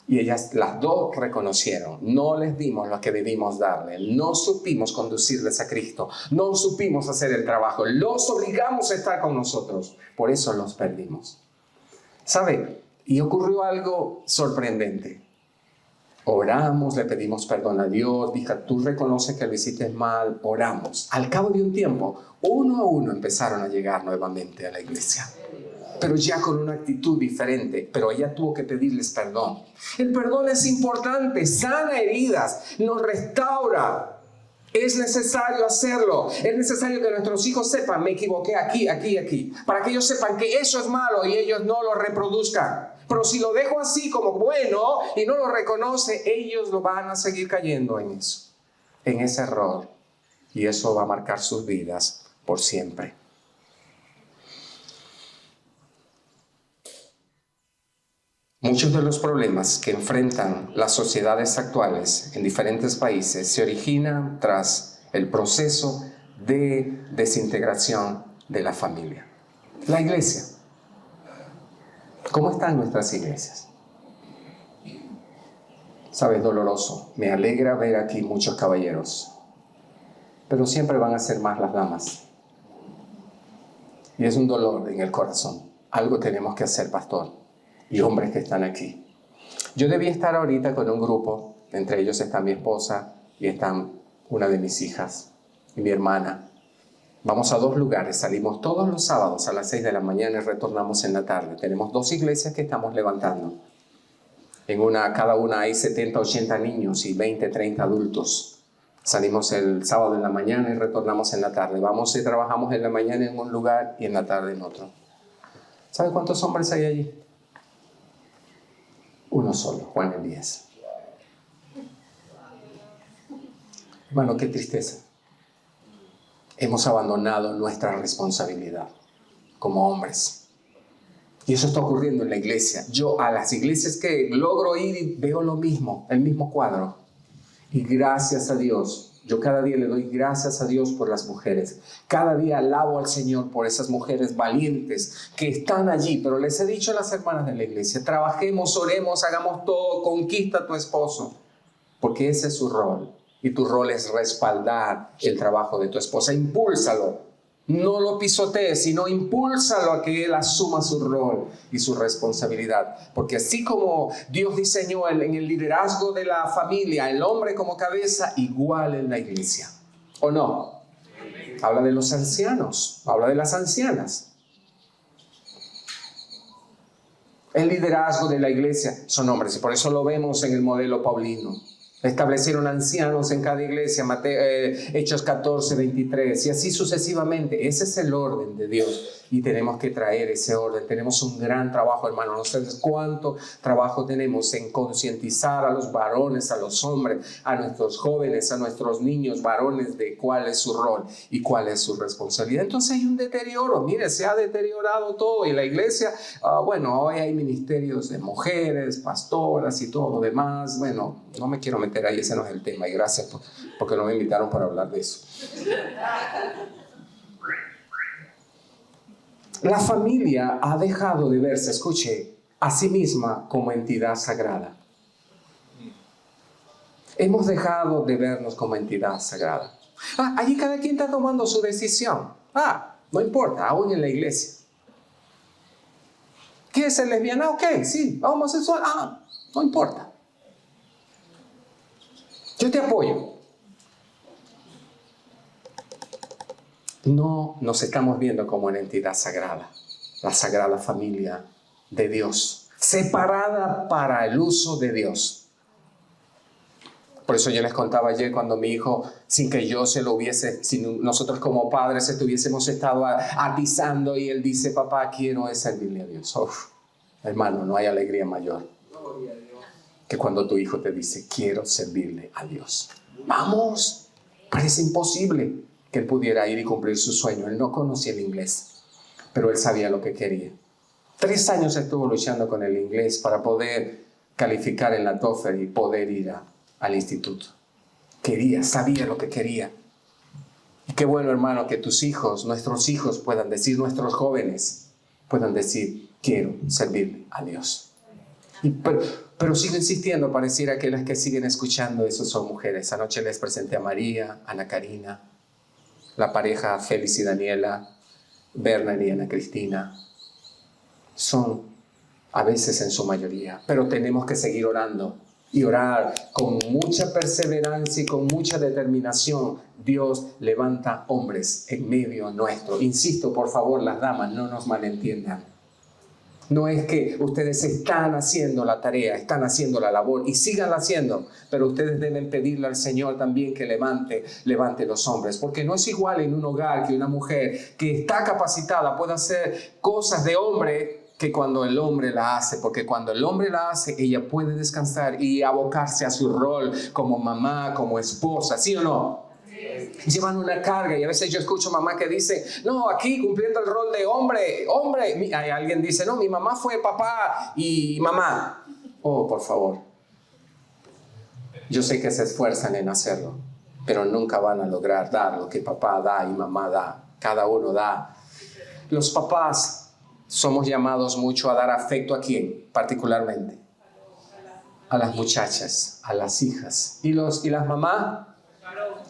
Y ellas, las 2 reconocieron, no les dimos lo que debimos darle, no supimos conducirles a Cristo, no supimos hacer el trabajo, los obligamos a estar con nosotros, por eso los perdimos. ¿Sabe? Y ocurrió algo sorprendente. Oramos, le pedimos perdón a Dios, dije, tú reconoces que lo hiciste mal, oramos. Al cabo de un tiempo, uno a uno empezaron a llegar nuevamente a la iglesia. pero ya con una actitud diferente. Pero ella tuvo que pedirles perdón. El perdón es importante, sana heridas, nos restaura. Es necesario hacerlo. Es necesario que nuestros hijos sepan, me equivoqué aquí, aquí, aquí. Para que ellos sepan que eso es malo y ellos no lo reproduzcan. Pero si lo dejo así como bueno y no lo reconoce, ellos lo van a seguir cayendo en eso, en ese error. Y eso va a marcar sus vidas por siempre. Muchos de los problemas que enfrentan las sociedades actuales en diferentes países se originan tras el proceso de desintegración de la familia. La iglesia. ¿Cómo están nuestras iglesias? Sabes, doloroso. Me alegra ver aquí muchos caballeros, pero siempre van a ser más las damas. Y es un dolor en el corazón. Algo tenemos que hacer, pastor. Y hombres que están aquí. Yo debía estar ahorita con un grupo, entre ellos está mi esposa y están una de mis hijas y mi hermana. Vamos a 2 lugares, salimos todos los sábados a las 6 de la mañana y retornamos en la tarde. Tenemos 2 iglesias que estamos levantando. Cada una hay 70, 80 niños y 20, 30 adultos. Salimos el sábado en la mañana y retornamos en la tarde. Vamos y trabajamos en la mañana en un lugar y en la tarde en otro. ¿Sabe cuántos hombres hay allí? Uno solo, Juan Elías. Hermano, qué tristeza. Hemos abandonado nuestra responsabilidad como hombres. Y eso está ocurriendo en la iglesia. Yo a las iglesias que logro ir y veo lo mismo, el mismo cuadro. Y gracias a Dios, yo cada día le doy gracias a Dios por las mujeres. Cada día alabo al Señor por esas mujeres valientes que están allí. Pero les he dicho a las hermanas de la iglesia, trabajemos, oremos, hagamos todo, conquista a tu esposo. Porque ese es su rol. Y tu rol es respaldar el trabajo de tu esposa. Impúlsalo. No lo pisotees, sino impúlsalo a que él asuma su rol y su responsabilidad. Porque así como Dios diseñó en el liderazgo de la familia, el hombre como cabeza, igual en la iglesia. ¿O no? Habla de los ancianos, habla de las ancianas. El liderazgo de la iglesia son hombres y por eso lo vemos en el modelo paulino. Establecieron ancianos en cada iglesia, Hechos 14, 23, y así sucesivamente. Ese es el orden de Dios y tenemos que traer ese orden. Tenemos un gran trabajo, hermano. No sé cuánto trabajo tenemos en concientizar a los varones, a los hombres, a nuestros jóvenes, a nuestros niños varones de cuál es su rol y cuál es su responsabilidad. Entonces hay un deterioro. Mire, se ha deteriorado todo y la iglesia, hoy hay ministerios de mujeres, pastoras y todo lo demás. Bueno, no me quiero meter ahí, ese no es el tema y gracias porque no me invitaron para hablar de eso. La familia ha dejado de verse, escuche, a sí misma como entidad sagrada. Hemos dejado de vernos como entidad sagrada. Allí cada quien está tomando su decisión. No importa, aún en la iglesia. ¿Quieres ser lesbiana? Ok, sí. ¿Homosexual? No importa. Yo te apoyo. No nos estamos viendo como una entidad sagrada, la sagrada familia de Dios, separada para el uso de Dios. Por eso yo les contaba ayer cuando mi hijo, sin que yo se lo hubiese, sin nosotros como padres estuviésemos estado atizando y él dice, papá, quiero servirle a Dios. Hermano, no hay alegría mayor que cuando tu hijo te dice, quiero servirle a Dios. Vamos, parece imposible que él pudiera ir y cumplir su sueño. Él no conocía el inglés, pero él sabía lo que quería. 3 años estuvo luchando con el inglés para poder calificar en la TOEFL y poder ir al instituto. Sabía lo que quería. Y qué bueno, hermano, que tus hijos, nuestros hijos puedan decir, nuestros jóvenes puedan decir, quiero servirle a Dios. Pero sigo insistiendo, pareciera que las que siguen escuchando eso son mujeres. Anoche les presenté a María, Ana Karina, la pareja Félix y Daniela, Bernard y Ana Cristina. Son a veces en su mayoría, pero tenemos que seguir orando y orar con mucha perseverancia y con mucha determinación. Dios levanta hombres en medio nuestro. Insisto, por favor, las damas, no nos malentiendan. No es que ustedes están haciendo la tarea, están haciendo la labor y sigan haciendo, pero ustedes deben pedirle al Señor también que levante los hombres, porque no es igual en un hogar que una mujer que está capacitada pueda hacer cosas de hombre que cuando el hombre la hace, porque cuando el hombre la hace, ella puede descansar y abocarse a su rol como mamá, como esposa, ¿sí o no? Llevan una carga y a veces yo escucho mamá que dice, no, aquí cumpliendo el rol de hombre, alguien dice, no, mi mamá fue papá y mamá. Oh, por favor. Yo sé que se esfuerzan en hacerlo, pero nunca van a lograr dar lo que papá da y mamá da. Cada uno da. Los papás somos llamados mucho a dar afecto. ¿A quién? Particularmente a las muchachas, a las hijas. ¿Y las mamás?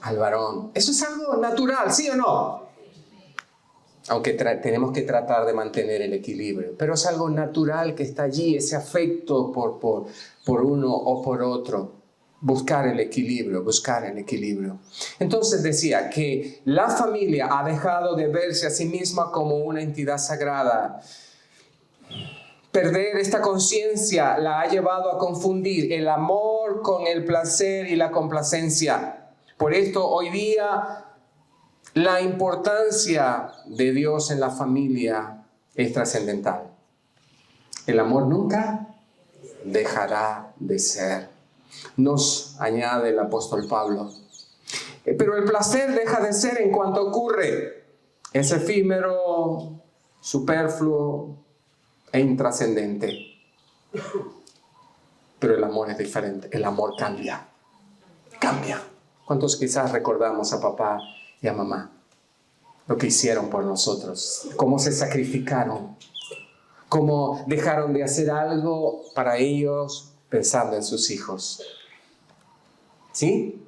Al varón. Eso es algo natural, ¿sí o no? Aunque tenemos que tratar de mantener el equilibrio, pero es algo natural que está allí, ese afecto por uno o por otro. Buscar el equilibrio. Entonces decía que la familia ha dejado de verse a sí misma como una entidad sagrada. Perder esta conciencia la ha llevado a confundir el amor con el placer y la complacencia. Por esto hoy día la importancia de Dios en la familia es trascendental. El amor nunca dejará de ser. Nos añade el apóstol Pablo. Pero el placer deja de ser en cuanto ocurre. Es efímero, superfluo e intrascendente. Pero el amor es diferente. El amor cambia. ¿Cuántos quizás recordamos a papá y a mamá? Lo que hicieron por nosotros. Cómo se sacrificaron. Cómo dejaron de hacer algo para ellos pensando en sus hijos. ¿Sí?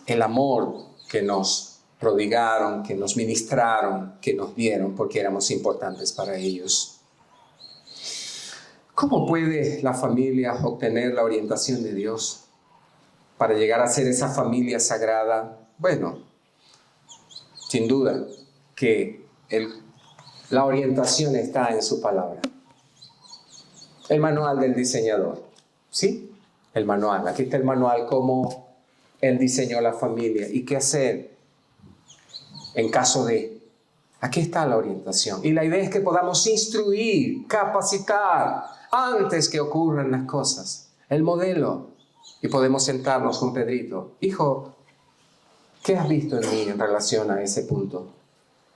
El amor que nos prodigaron, que nos ministraron, que nos dieron porque éramos importantes para ellos. ¿Cómo puede la familia obtener la orientación de Dios para llegar a ser esa familia sagrada? Bueno, sin duda que la orientación está en su palabra. El manual del diseñador, ¿sí? El manual. Aquí está el manual, cómo él diseñó la familia y qué hacer en caso de. Aquí está la orientación. Y la idea es que podamos instruir, capacitar antes que ocurran las cosas. El modelo. Y podemos sentarnos con Pedrito. Hijo, ¿qué has visto en mí en relación a ese punto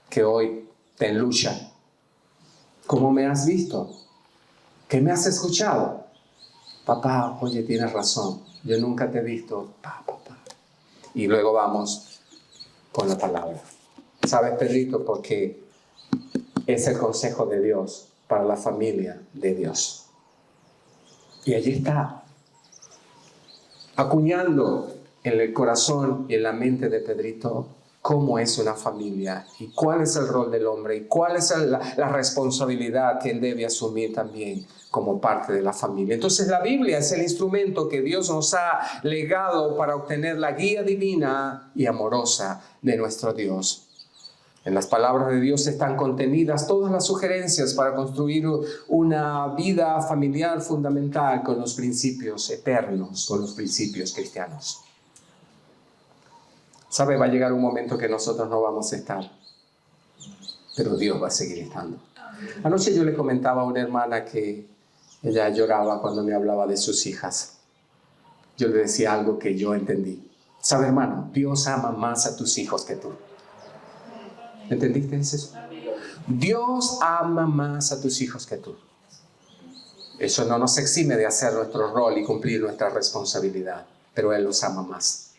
que hoy te enlucha? ¿Cómo me has visto? ¿Qué me has escuchado? Papá, oye, tienes razón. Yo nunca te he visto. Papá. Y luego vamos con la palabra. ¿Sabes, Pedrito? Porque es el consejo de Dios para la familia de Dios. Y allí está, acuñando en el corazón y en la mente de Pedrito cómo es una familia y cuál es el rol del hombre y cuál es la responsabilidad que él debe asumir también como parte de la familia. Entonces la Biblia es el instrumento que Dios nos ha legado para obtener la guía divina y amorosa de nuestro Dios. En las palabras de Dios están contenidas todas las sugerencias para construir una vida familiar fundamental con los principios eternos, con los principios cristianos. ¿Sabe? Va a llegar un momento que nosotros no vamos a estar, pero Dios va a seguir estando. Anoche yo le comentaba a una hermana que ella lloraba cuando me hablaba de sus hijas. Yo le decía algo que yo entendí. ¿Sabe, hermano? Dios ama más a tus hijos que tú. ¿Entendiste eso? Dios ama más a tus hijos que tú. Eso no nos exime de hacer nuestro rol y cumplir nuestra responsabilidad, pero Él los ama más.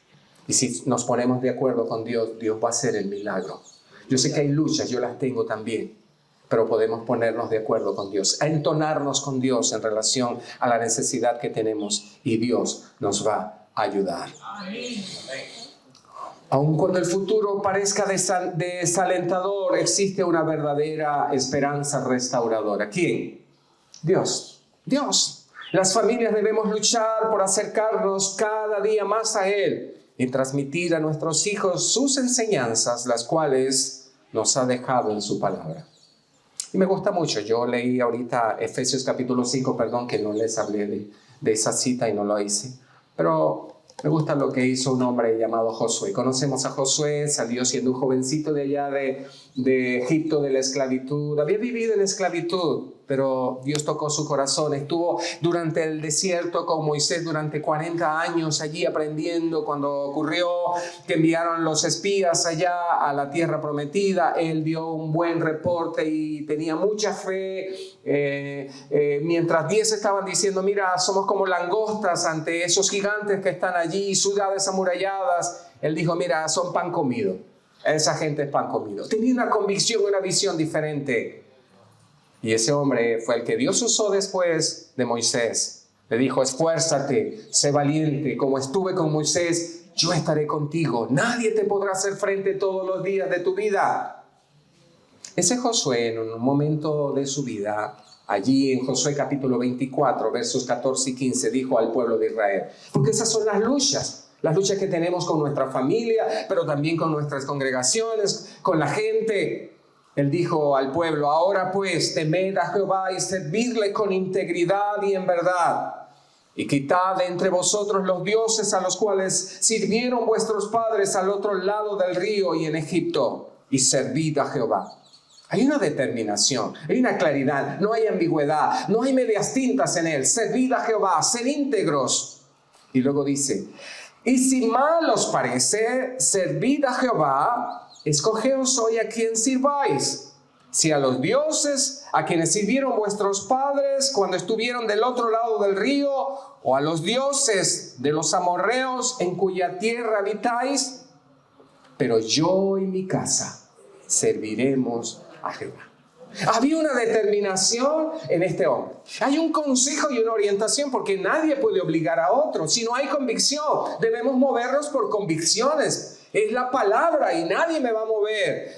Y si nos ponemos de acuerdo con Dios, Dios va a hacer el milagro. Yo sé que hay luchas, yo las tengo también, pero podemos ponernos de acuerdo con Dios, a entonarnos con Dios en relación a la necesidad que tenemos y Dios nos va a ayudar. Amén. Aun cuando el futuro parezca desalentador, existe una verdadera esperanza restauradora. ¿Quién? Dios. Dios. Las familias debemos luchar por acercarnos cada día más a Él y transmitir a nuestros hijos sus enseñanzas, las cuales nos ha dejado en su palabra. Y me gusta mucho. Yo leí ahorita Efesios capítulo 5, perdón, que no les hablé de esa cita y no lo hice. Pero me gusta lo que hizo un hombre llamado Josué. Conocemos a Josué, salió siendo un jovencito de allá de Egipto, de la esclavitud. Había vivido en esclavitud, pero Dios tocó su corazón. Estuvo durante el desierto con Moisés durante 40 años allí aprendiendo. Cuando ocurrió que enviaron los espías allá a la tierra prometida, él dio un buen reporte y tenía mucha fe. Mientras 10 estaban diciendo, mira, somos como langostas ante esos gigantes que están allí, ciudades amuralladas, él dijo, mira, son pan comido. Esa gente es pan comido. Tenía una convicción, una visión diferente. Y ese hombre fue el que Dios usó después de Moisés. Le dijo, esfuérzate, sé valiente, como estuve con Moisés, yo estaré contigo. Nadie te podrá hacer frente todos los días de tu vida. Ese Josué, en un momento de su vida, allí en Josué capítulo 24, versos 14 y 15, dijo al pueblo de Israel, porque esas son las luchas que tenemos con nuestra familia, pero también con nuestras congregaciones, con la gente. Él dijo al pueblo, ahora pues temed a Jehová y servidle con integridad y en verdad. Y quitad de entre vosotros los dioses a los cuales sirvieron vuestros padres al otro lado del río y en Egipto, y servid a Jehová. Hay una determinación, hay una claridad, no hay ambigüedad, no hay medias tintas en él. Servid a Jehová, ser íntegros. Y luego dice, y si mal os parece, servid a Jehová, escogeos hoy a quien sirváis. Si a los dioses a quienes sirvieron vuestros padres cuando estuvieron del otro lado del río, o a los dioses de los amorreos en cuya tierra habitáis, pero yo y mi casa serviremos a Jehová. Había una determinación en este hombre. Hay un consejo y una orientación porque nadie puede obligar a otro. Si no hay convicción, debemos movernos por convicciones. Es la palabra y nadie me va a mover.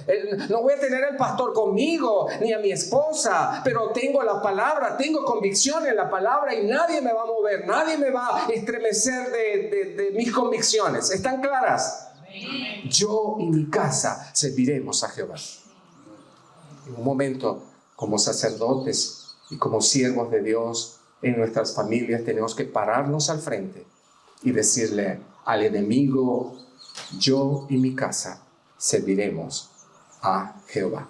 No voy a tener al pastor conmigo ni a mi esposa, pero tengo la palabra, tengo convicción en la palabra y nadie me va a mover, nadie me va a estremecer de mis convicciones. ¿Están claras? Yo y mi casa serviremos a Jehová. En un momento, como sacerdotes y como siervos de Dios en nuestras familias, tenemos que pararnos al frente y decirle al enemigo, yo y mi casa serviremos a Jehová.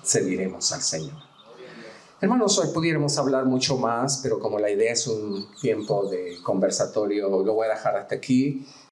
Serviremos al Señor. Hermanos, hoy pudiéramos hablar mucho más, pero como la idea es un tiempo de conversatorio, lo voy a dejar hasta aquí.